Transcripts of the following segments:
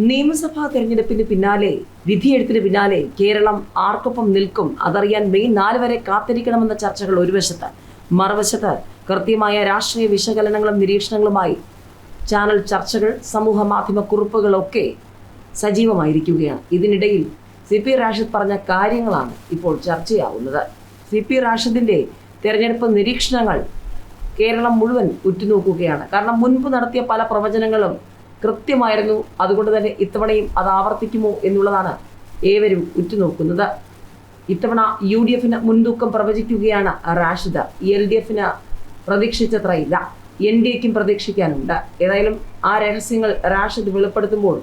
നിയമസഭാ തെരഞ്ഞെടുപ്പിന് പിന്നാലെ വിധിയെഴുത്തിന് പിന്നാലെ കേരളം ആർക്കൊപ്പം നിൽക്കും അതറിയാൻ മെയ് 4 വരെ കാത്തിരിക്കണമെന്ന ചർച്ചകൾ ഒരു വശത്ത്, മറുവശത്ത് കൃത്യമായ രാഷ്ട്രീയ വിശകലനങ്ങളും നിരീക്ഷണങ്ങളുമായി ചാനൽ ചർച്ചകൾ, സമൂഹ മാധ്യമ കുറിപ്പുകളൊക്കെ സജീവമായിരിക്കുകയാണ്. ഇതിനിടയിൽ CP റാഷിദ് പറഞ്ഞ കാര്യങ്ങളാണ് ഇപ്പോൾ ചർച്ചയാവുന്നത്. CP റാഷിദിന്റെ തെരഞ്ഞെടുപ്പ് നിരീക്ഷണങ്ങൾ കേരളം മുഴുവൻ ഉറ്റുനോക്കുകയാണ്. കാരണം മുൻപ് നടത്തിയ പല പ്രവചനങ്ങളും കൃത്യമായിരുന്നു. അതുകൊണ്ട് തന്നെ ഇത്തവണയും അത് ആവർത്തിക്കുമോ എന്നുള്ളതാണ് ഏവരും ഉറ്റുനോക്കുന്നത്. ഇത്തവണ UDF മുൻതൂക്കം പ്രവചിക്കുകയാണ് റാഷിദ്. LDF പ്രതീക്ഷിച്ചത്രയില്ല, NDAക്കും പ്രതീക്ഷിക്കാനുണ്ട്. ഏതായാലും ആ രഹസ്യങ്ങൾ റാഷിദ് വെളിപ്പെടുത്തുമ്പോൾ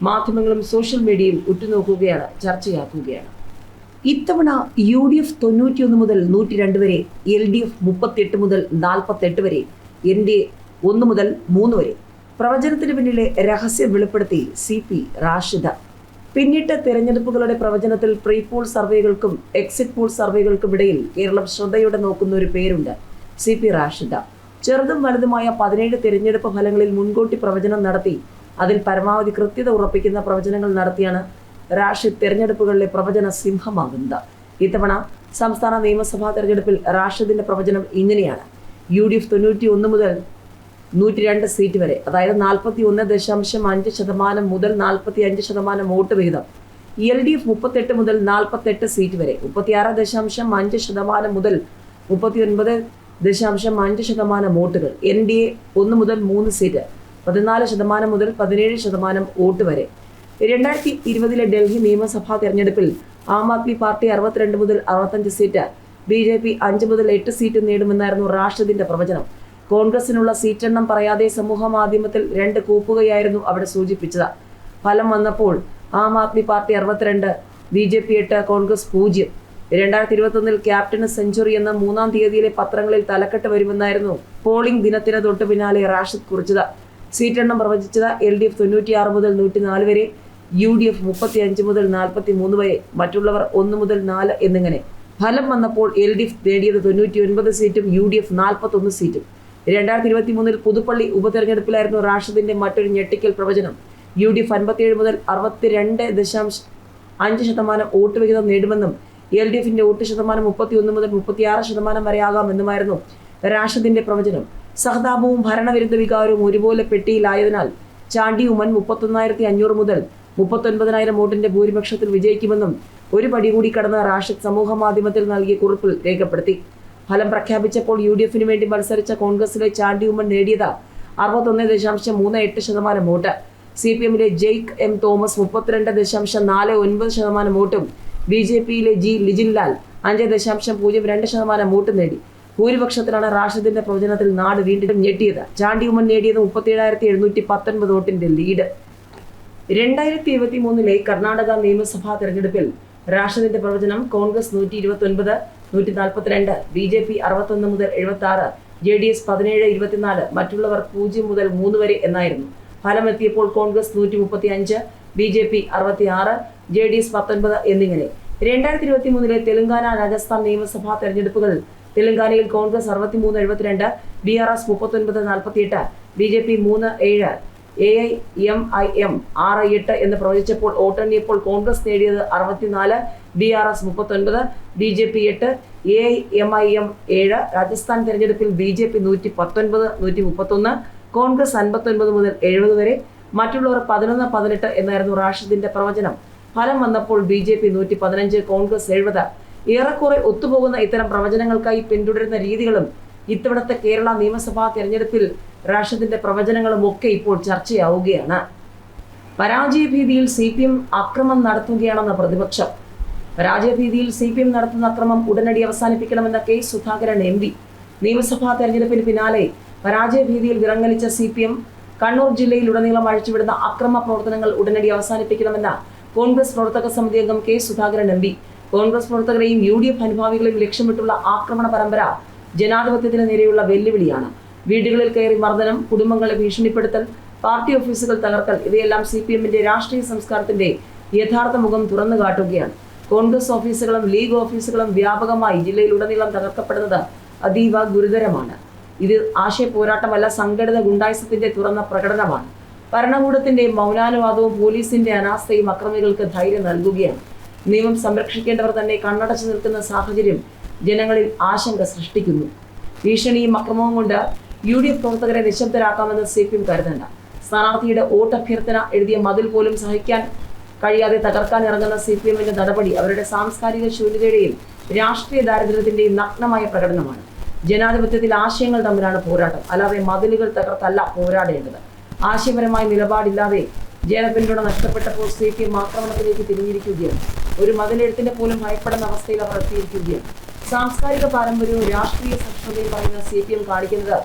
മാധ്യമങ്ങളും സോഷ്യൽ മീഡിയയും ഉറ്റുനോക്കുകയാണ്, ചർച്ചയാക്കുകയാണ്. ഇത്തവണ UDF 91 മുതൽ 102 വരെ, LDF 38 മുതൽ 48 വരെ, NDA 1 മുതൽ 3 വരെ. പ്രവചനത്തിന് പിന്നിലെ രഹസ്യം വെളിപ്പെടുത്തി CP റാഷിദ്. പിന്നിട്ട തെരഞ്ഞെടുപ്പുകളുടെ പ്രവചനത്തിൽ പ്രീ പോൾ സർവേകൾക്കും എക്സിറ്റ് പോൾ സർവേകൾക്കും ഇടയിൽ കേരളം ശ്രദ്ധയോടെ നോക്കുന്ന ഒരു പേരുണ്ട്, CP റാഷിദ്. ചെറുതും വലുതുമായ 17 തെരഞ്ഞെടുപ്പ് ഫലങ്ങളിൽ മുൻകൂട്ടി പ്രവചനം നടത്തി അതിൽ പരമാവധി കൃത്യത ഉറപ്പിക്കുന്ന പ്രവചനങ്ങൾ നടത്തിയാണ് റാഷിദ് തെരഞ്ഞെടുപ്പുകളിലെ പ്രവചന സിംഹമാകുന്നത്. ഇത്തവണ സംസ്ഥാന നിയമസഭാ തെരഞ്ഞെടുപ്പിൽ റാഷിദിന്റെ പ്രവചനം ഇങ്ങനെയാണ്: UDF 91 മുതൽ 102 സീറ്റ് വരെ, അതായത് 41.5% മുതൽ 45% വോട്ട് വിഹിതം. LDF 38 മുതൽ 48 സീറ്റ് വരെ, 36.5% മുതൽ 39.5% വോട്ടുകൾ. NDA 1 മുതൽ 3 സീറ്റ്, 14% മുതൽ 17% വോട്ട് വരെ. 2020 ഡൽഹി നിയമസഭാ തെരഞ്ഞെടുപ്പിൽ ആം ആദ്മി പാർട്ടി 62 മുതൽ 65 സീറ്റ്, BJP 5 മുതൽ 8 സീറ്റ് നേടുമെന്നായിരുന്നു റാഷിദിന്റെ പ്രവചനം. കോൺഗ്രസിനുള്ള സീറ്റെണ്ണം പറയാതെ സമൂഹ മാധ്യമത്തിൽ 2 കൂപ്പുകയായിരുന്നു അവിടെ സൂചിപ്പിച്ചത്. ഫലം വന്നപ്പോൾ ആം ആദ്മി പാർട്ടി 62, BJP 8, കോൺഗ്രസ് 0. 2021 ക്യാപ്റ്റന് സെഞ്ചുറി എന്ന 3-ാം തീയതിയിലെ പത്രങ്ങളിൽ തലക്കെട്ട് വരുമെന്നായിരുന്നു പോളിംഗ് ദിനത്തിന് തൊട്ട് പിന്നാലെ റാഷിദ് കുറിച്ചത്. സീറ്റെണ്ണം പ്രവചിച്ചത് LDF 96 മുതൽ 104 വരെ, UDF 35 മുതൽ 43 വരെ, മറ്റുള്ളവർ 1 മുതൽ 4 എന്നിങ്ങനെ. ഫലം വന്നപ്പോൾ LDF നേടിയത് 99 സീറ്റും UDF 41 സീറ്റും. 2023 പുതുപ്പള്ളി ഉപതെരഞ്ഞെടുപ്പിലായിരുന്നു റാഷിദിന്റെ മറ്റൊരു ഞെട്ടിക്കൽ പ്രവചനം. UDF 57 മുതൽ 62.5% വോട്ട് വിഹിതം നേടുമെന്നും LDFന്റെ വോട്ട് ശതമാനം 31 മുതൽ 36% വരെയാകാമെന്നുമായിരുന്നു റാഷിദിന്റെ പ്രവചനം. സഹതാപവും ഭരണവിരുദ്ധ വികാരവും ഒരുപോലെ പെട്ടിയിലായതിനാൽ ചാണ്ടി ഉമ്മൻ 31,500 മുതൽ 39,000 വോട്ടിന്റെ ഭൂരിപക്ഷത്തിൽ വിജയിക്കുമെന്നും ഒരു പടി കൂടി കടന്ന് റാഷിദ് സമൂഹ മാധ്യമത്തിൽ നൽകിയ കുറിപ്പിൽ രേഖപ്പെടുത്തി. ഫലം പ്രഖ്യാപിച്ചപ്പോൾ UDF വേണ്ടി മത്സരിച്ച കോൺഗ്രസിലെ ചാണ്ടി ഉമ്മൻ നേടിയത് 61.38% വോട്ട്. CPM ജെയ്ക്ക് M തോമസ് 32.49% വോട്ടും BJPയിലെ G ലിജിൻലാൽ 5.02% വോട്ട് നേടി. ഭൂരിപക്ഷത്തിലാണ് റാഷിദിന്റെ പ്രവചനത്തിൽ നാട് വീണ്ടും ഞെട്ടിയത്. ചാണ്ടി ഉമ്മൻ നേടിയത് 37,719 വോട്ടിന്റെ ലീഡ്. 2023 കർണാടക നിയമസഭാ തെരഞ്ഞെടുപ്പിൽ റാഷിദിന്റെ പ്രവചനം കോൺഗ്രസ് 129, 142, BJP 61 മുതൽ 76, JDS 17, 24, മറ്റുള്ളവർ 0 മുതൽ 3 വരെ എന്നായിരുന്നു. ഫലം എത്തിയപ്പോൾ കോൺഗ്രസ് 135, BJP 66, JDS 19 എന്നിങ്ങനെ. 2023 തെലങ്കാന, രാജസ്ഥാൻ നിയമസഭാ തെരഞ്ഞെടുപ്പുകൾ തെലങ്കാനയിൽ കോൺഗ്രസ് 63-72, BRS 39-48, BJP 3-7, AIMIM 6-8 എന്ന് പ്രവചിച്ചപ്പോൾ വോട്ടെണ്ണിയപ്പോൾ കോൺഗ്രസ് നേടിയത് 64, BRS 39, BJP 8, AIMIM 7. രാജസ്ഥാൻ തെരഞ്ഞെടുപ്പിൽ BJP 119, 131, കോൺഗ്രസ് 59 മുതൽ 70 വരെ, മറ്റുള്ളവർ 11-18 എന്നായിരുന്നു റാഷിദിന്റെ പ്രവചനം. ഫലം വന്നപ്പോൾ BJP 115, കോൺഗ്രസ് 70. ഏറെക്കുറെ ഒത്തുപോകുന്ന ഇത്തരം പ്രവചനങ്ങൾക്കായി പിന്തുടരുന്ന രീതികളും ഇത്തവണത്തെ കേരള നിയമസഭാ തെരഞ്ഞെടുപ്പിൽ റാഷിദിന്റെ പ്രവചനങ്ങളും ഒക്കെ ഇപ്പോൾ ചർച്ചയാവുകയാണ്. പരാജയഭീതിയിൽ CPM അക്രമം നടത്തുകയാണെന്ന പ്രതിപക്ഷം. പരാജയഭീതിയിൽ CPM നടത്തുന്ന അക്രമം ഉടനടി അവസാനിപ്പിക്കണമെന്ന K സുധാകരൻ MP. നിയമസഭാ തെരഞ്ഞെടുപ്പിന് പിന്നാലെ പരാജയഭീതിയിൽ വിറങ്ങലിച്ച CPM കണ്ണൂർ ജില്ലയിലുടനീളം അഴിച്ചുവിടുന്ന അക്രമ പ്രവർത്തനങ്ങൾ ഉടനടി അവസാനിപ്പിക്കണമെന്ന കോൺഗ്രസ് പ്രവർത്തക സമിതി അംഗം K സുധാകരൻ MP. കോൺഗ്രസ് പ്രവർത്തകരെയും UDF അനുഭാവികളെയും ലക്ഷ്യമിട്ടുള്ള ആക്രമണ പരമ്പര ജനാധിപത്യത്തിന് നേരെയുള്ള വെല്ലുവിളിയാണ്. വീടുകളിൽ കയറി മർദ്ദനം, കുടുംബങ്ങളെ ഭീഷണിപ്പെടുത്തൽ, പാർട്ടി ഓഫീസുകൾ തകർക്കൽ, ഇവയെല്ലാം CPMന്റെ രാഷ്ട്രീയ സംസ്കാരത്തിന്റെ യഥാർത്ഥ മുഖം തുറന്നു കാട്ടുകയാണ്. കോൺഗ്രസ് ഓഫീസുകളും ലീഗ് ഓഫീസുകളും വ്യാപകമായി ജില്ലയിലുടനീളം തകർക്കപ്പെടുന്നത് അതീവ ഗുരുതരമാണ്. ഇത് ആശയ പോരാട്ടമല്ല, സംഘടിത ഗുണ്ടായിസത്തിന്റെ തുറന്ന പ്രകടനമാണ്. ഭരണകൂടത്തിന്റെ മൗനാനുവാദവും പോലീസിന്റെ അനാസ്ഥയും അക്രമികൾക്ക് ധൈര്യം നൽകുകയാണ്. നിയമം സംരക്ഷിക്കേണ്ടവർ തന്നെ കണ്ണടച്ചു നിൽക്കുന്ന സാഹചര്യം ജനങ്ങളിൽ ആശങ്ക സൃഷ്ടിക്കുന്നു. ഭീഷണിയും അക്രമവും കൊണ്ട് UDF പ്രവർത്തകരെ നിശബ്ദരാക്കാമെന്ന് CPM കരുതണ്ട. സ്ഥാനാർത്ഥിയുടെ വോട്ടഭ്യർത്ഥന എഴുതിയ മതിൽ പോലും സഹിക്കാൻ കഴിയാതെ തകർക്കാൻ ഇറങ്ങുന്ന CPMന്റെ നടപടി അവരുടെ സാംസ്കാരിക ശൂന്യതയുടെയും രാഷ്ട്രീയ ദാരിദ്ര്യത്തിന്റെയും നഗ്നമായ പ്രകടനമാണ്. ജനാധിപത്യത്തിൽ ആശയങ്ങൾ തമ്മിലാണ് പോരാട്ടം, അല്ലാതെ മതിലുകൾ തകർത്തല്ല പോരാടേണ്ടത്. ആശയപരമായ നിലപാടില്ലാതെ ജനപിന്തുണ നഷ്ടപ്പെട്ടപ്പോൾ CPM ആക്രമണത്തിലേക്ക് തിരിഞ്ഞിരിക്കുകയാണ്. ഒരു മതിലെഴുത്തിന്റെ പോലും ഭയപ്പെടുന്ന അവസ്ഥയിൽ അവർ എത്തിയിരിക്കുകയാണ്. സാംസ്കാരിക പാരമ്പര്യവും രാഷ്ട്രീയ സഹിഷ്ണുതയും പറയുന്ന CPM കാണിക്കുന്നത്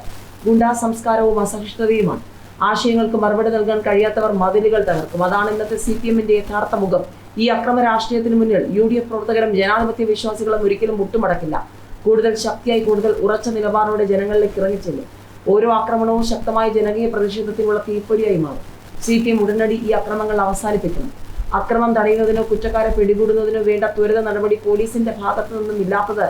ഗുണ്ടാ സംസ്കാരവും അസഹിഷ്ണുതയുമാണ്. ആശയങ്ങൾക്ക് മറുപടി നൽകാൻ കഴിയാത്തവർ മതിലുകൾ തകർക്കും. അതാണ് ഇന്നത്തെ CPMന്റെ യഥാർത്ഥ മുഖം. ഈ അക്രമ രാഷ്ട്രീയത്തിന് മുന്നിൽ UDF പ്രവർത്തകരും ജനാധിപത്യ വിശ്വാസികളും ഒരിക്കലും മുട്ടുമടക്കില്ല. കൂടുതൽ ശക്തിയായി, കൂടുതൽ ഉറച്ച നിലപാടോടെ ജനങ്ങളിലേക്ക് ഇറങ്ങിച്ചെല്ലും. ഓരോ ആക്രമണവും ശക്തമായ ജനകീയ പ്രതിഷേധത്തിനുള്ള തീപ്പൊരിയായി മാറും. CPM ഉടനടി ഈ അക്രമങ്ങൾ അവസാനിപ്പിക്കണം. അക്രമം തടയുന്നതിനോ കുറ്റക്കാരെ പിടികൂടുന്നതിനോ വേണ്ട ത്വരിത നടപടി പോലീസിന്റെ ഭാഗത്തു നിന്നും ഇല്ലാത്തത്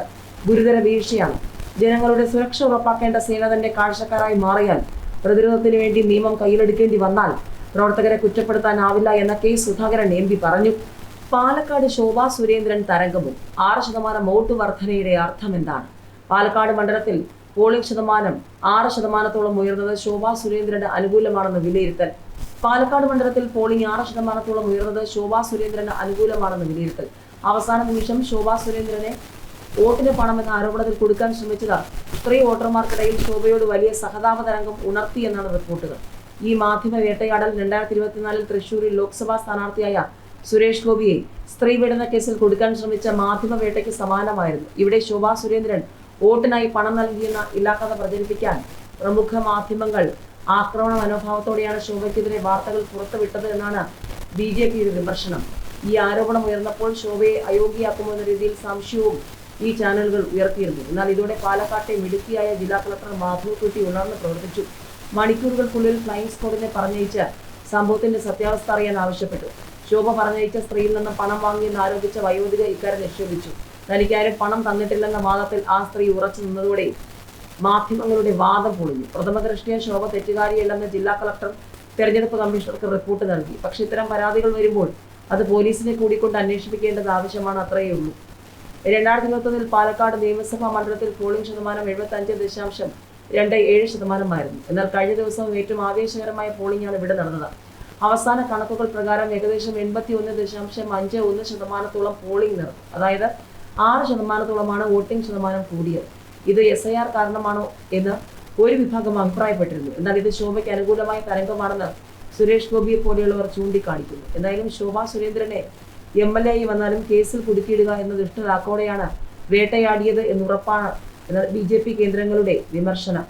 ഗുരുതര വീഴ്ചയാണ്. ജനങ്ങളുടെ സുരക്ഷ ഉറപ്പാക്കേണ്ട സേന തന്നെ കാഴ്ചക്കാരായി മാറിയാൽ, പ്രതിരോധത്തിന് വേണ്ടി നിയമം കയ്യിലെടുക്കേണ്ടി വന്നാൽ പ്രവർത്തകരെ കുറ്റപ്പെടുത്താനാവില്ല എന്ന K. സുധാകരൻ MP പറഞ്ഞു. പാലക്കാട് ശോഭാ സുരേന്ദ്രൻ തരംഗവും 6% വോട്ട് വർധനയുടെ അർത്ഥം എന്താണ്? പാലക്കാട് മണ്ഡലത്തിൽ പോളിംഗ് ശതമാനം 6%-ഓളം ഉയർന്നത് ശോഭാ സുരേന്ദ്രന് അനുകൂലമാണെന്ന് വിലയിരുത്തൽ. പാലക്കാട് മണ്ഡലത്തിൽ പോളിംഗ് 6%-ഓളം ഉയർന്നത് ശോഭാ സുരേന്ദ്രന് അനുകൂലമാണെന്ന് വിലയിരുത്തൽ. അവസാന നിമിഷം ശോഭാ സുരേന്ദ്രനെ വോട്ടിന് പണമെന്ന ആരോപണത്തിൽ കൊടുക്കാൻ ശ്രമിച്ചത് സ്ത്രീ വോട്ടർമാർക്കിടയിൽ ശോഭയോട് വലിയ സഹതാപ തരംഗം ഉണർത്തിയെന്നാണ് റിപ്പോർട്ടുകൾ. ഈ മാധ്യമ വേട്ടയാടൽ 2024 തൃശൂരിൽ ലോക്സഭാ സ്ഥാനാർത്ഥിയായ സുരേഷ് ഗോപിയെ സ്ത്രീ പീഡന കേസിൽ കൊടുക്കാൻ ശ്രമിച്ച മാധ്യമ വേട്ടയ്ക്ക് സമാനമായിരുന്നു. ഇവിടെ ശോഭാ സുരേന്ദ്രൻ വോട്ടിനായി പണം നൽകിയെന്ന ഇല്ലാക്കഥ പ്രചരിപ്പിക്കാൻ പ്രമുഖ മാധ്യമങ്ങൾ ആക്രമണ മനോഭാവത്തോടെയാണ് ശോഭയ്ക്കെതിരെ വാർത്തകൾ പുറത്തുവിട്ടത് എന്നാണ് BJPയുടെ വിമർശനം. ഈ ആരോപണം ഉയർന്നപ്പോൾ ശോഭയെ അയോഗ്യയാക്കുമോ എന്ന രീതിയിൽ സംശയവും ഈ ചാനലുകൾ ഉയർത്തിയിരുന്നു. എന്നാൽ ഇതോടെ പാലക്കാട്ടെ മിടുക്കിയായ ജില്ലാ കളക്ടർ മാധവ് ഉണർന്ന് പ്രവർത്തിച്ചു. മണിക്കൂറുകൾക്കുള്ളിൽ ഫ്ലൈയിങ് സ്ക്വാഡിനെ പറഞ്ഞയച്ച് സംഭവത്തിന്റെ സത്യാവസ്ഥ അറിയാൻ ആവശ്യപ്പെട്ടു. ശോഭ പറഞ്ഞയച്ച സ്ത്രീയിൽ നിന്ന് പണം വാങ്ങിയെന്ന് ആരോപിച്ച വയോധിക ഇക്കാര്യം നിഷേധിച്ചു. തനിക്കാരും പണം തന്നിട്ടില്ലെന്ന വാദത്തിൽ ആ സ്ത്രീ ഉറച്ചു നിന്നതോടെ മാധ്യമങ്ങളുടെ വാദം പൊളിഞ്ഞു. പ്രഥമ ദൃഷ്ടിയ ശോഭ തെറ്റുകാരിയല്ലെന്ന് ജില്ലാ കളക്ടർ തെരഞ്ഞെടുപ്പ് കമ്മീഷണർക്ക് റിപ്പോർട്ട് നൽകി. പക്ഷേ ഇത്തരം പരാതികൾ വരുമ്പോൾ അത് പോലീസിനെ കൂടിക്കൊണ്ട് അന്വേഷിപ്പിക്കേണ്ടത് ആവശ്യമാണ്, അത്രയേ ഉള്ളൂ. 2021 പാലക്കാട് നിയമസഭാ മണ്ഡലത്തിൽ പോളിംഗ് ശതമാനം 75.27%. എന്നാൽ കഴിഞ്ഞ ദിവസവും ഏറ്റവും ആവേശകരമായ പോളിംഗാണ് ഇവിടെ നടന്നത്. അവസാന കണക്കുകൾ പ്രകാരം ഏകദേശം 81.51% പോളിംഗ് നടന്നു. അതായത് 6%-ഓളമാണ് വോട്ടിംഗ് ശതമാനം കൂടിയത്. ഇത് SIR കാരണമാണോ എന്ന് ഒരു വിഭാഗം അഭിപ്രായപ്പെട്ടിരുന്നു. എന്നാൽ ഇത് ശോഭയ്ക്ക് അനുകൂലമായ തരംഗമാണെന്ന് സുരേഷ് ഗോപിയെ പോലെയുള്ളവർ ചൂണ്ടിക്കാണിക്കുന്നു. എന്തായാലും ശോഭാ സുരേന്ദ്രനെ MLA ആയി വന്നാലും കേസിൽ കുടുക്കിയിടുക എന്ന ദുഷ്ടലാക്കോടെയാണ് വേട്ടയാടിയത് എന്നുറപ്പാണ് BJP കേന്ദ്രങ്ങളുടെ വിമർശനം.